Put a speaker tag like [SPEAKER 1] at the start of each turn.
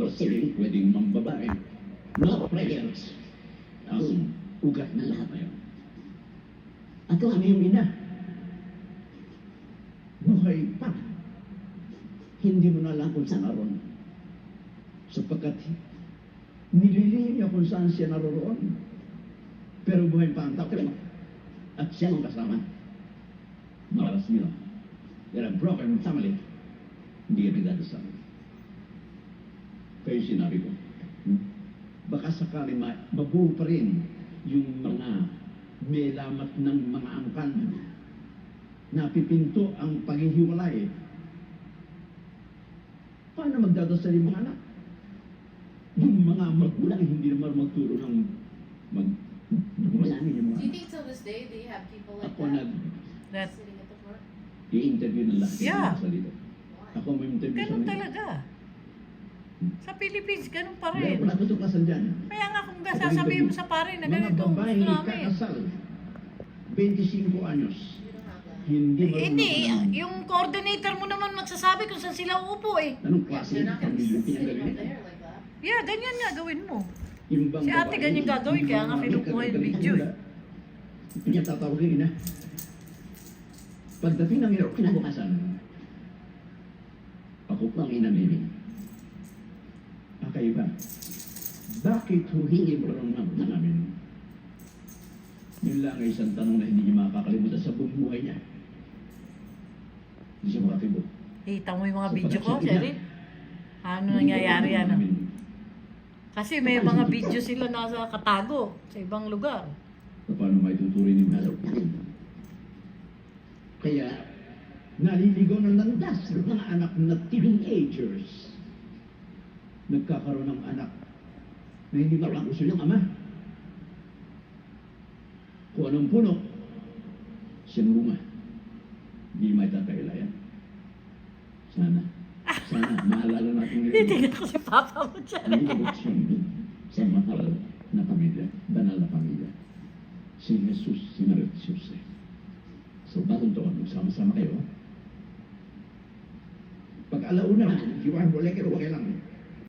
[SPEAKER 1] Rosary, pwedeng mambabae. No prayers. Ang ugat na lahat na yun. At ang aming ina, buhay pa. Hindi mo na alam kung saan naroon. Sapagkat nililihim niya kung saan siya naroon. Pero buhay pa ang tao. At siya ang kasama. Malas nila. They're a broken family. Hindi ka nagdadasal. Kaya sinabi ko, baka sakali mabuo pa rin yung mga may lamat ng mga angkan. Napipinto ang paghihiwalay. Paano magdadasal yung mga anak? Yung mga magulang hindi naman magturo ng magdumalanin yung mga
[SPEAKER 2] Do you
[SPEAKER 1] anak.
[SPEAKER 2] think till this day they have people like
[SPEAKER 1] Ako
[SPEAKER 2] that sitting at the front?
[SPEAKER 1] i-interview ng lahat
[SPEAKER 3] Yeah.
[SPEAKER 1] sa dito. Ako may interview sa
[SPEAKER 3] Ganun
[SPEAKER 1] kanila.
[SPEAKER 3] talaga. Sa Philippines, ganun pa
[SPEAKER 1] Pero
[SPEAKER 3] rin.
[SPEAKER 1] wala tutuklasan dyan.
[SPEAKER 3] Kaya nga kung sasabihin mo sa pare na
[SPEAKER 1] Mga
[SPEAKER 3] ganito ang
[SPEAKER 1] babaeng
[SPEAKER 3] gusto namin.
[SPEAKER 1] ikakasal, 25 anyos.
[SPEAKER 2] You don't have that.
[SPEAKER 1] Hindi marunong
[SPEAKER 3] Hindi,
[SPEAKER 1] ng-
[SPEAKER 3] yung coordinator mo naman magsasabi kung saan sila uupo eh.
[SPEAKER 1] Anong klase
[SPEAKER 2] They're
[SPEAKER 1] ng
[SPEAKER 2] not gonna be
[SPEAKER 1] pamilya
[SPEAKER 2] sitting up
[SPEAKER 1] pinagaling?
[SPEAKER 2] there like that.
[SPEAKER 3] Yeah, ganyan nga gawin mo.
[SPEAKER 1] Yung bang
[SPEAKER 3] Si ate
[SPEAKER 1] babae,
[SPEAKER 3] ganyan gagawin,
[SPEAKER 1] yung
[SPEAKER 3] kaya nga
[SPEAKER 1] mga
[SPEAKER 3] kinukuha yung
[SPEAKER 1] kagaling
[SPEAKER 3] video
[SPEAKER 1] nila, pinatatawag yung ina. Pagdating ng ina, kinabukasan, ako po ang ina nini. Kayo ba? Bakit huhingi mo rin ng namin? Yun lang ay isang tanong na hindi niya makakalimutan sa buong buhay niya. Hindi siya makatibo.
[SPEAKER 3] Kita mo yung mga
[SPEAKER 1] Sa
[SPEAKER 3] video ko,
[SPEAKER 1] pagkasabi
[SPEAKER 3] Sherry?
[SPEAKER 1] niya,
[SPEAKER 3] Ano nangyayari
[SPEAKER 1] hindi
[SPEAKER 3] yan?
[SPEAKER 1] ko namin.
[SPEAKER 3] Kasi may mga video sila nasa katago sa ibang lugar.
[SPEAKER 1] Paano may tuturin yung nalaw? Kaya, naliligaw ng landas ng mga anak na teenagers. Nagkakaroon ng anak na hindi malang gusto niyang ama. Kung anong puno, sinunga. Hindi may tatailayan. Sana, maalala natin
[SPEAKER 3] Titignan ko si Papa mo dyan.
[SPEAKER 1] ang devoksyon sa mahal na pamilya, banal na pamilya. Si Jesus, si Maria at Jose. So, bagong taon, magsama-sama kayo. Pag alauna, hiwa-hiwalay kayo, okay lang.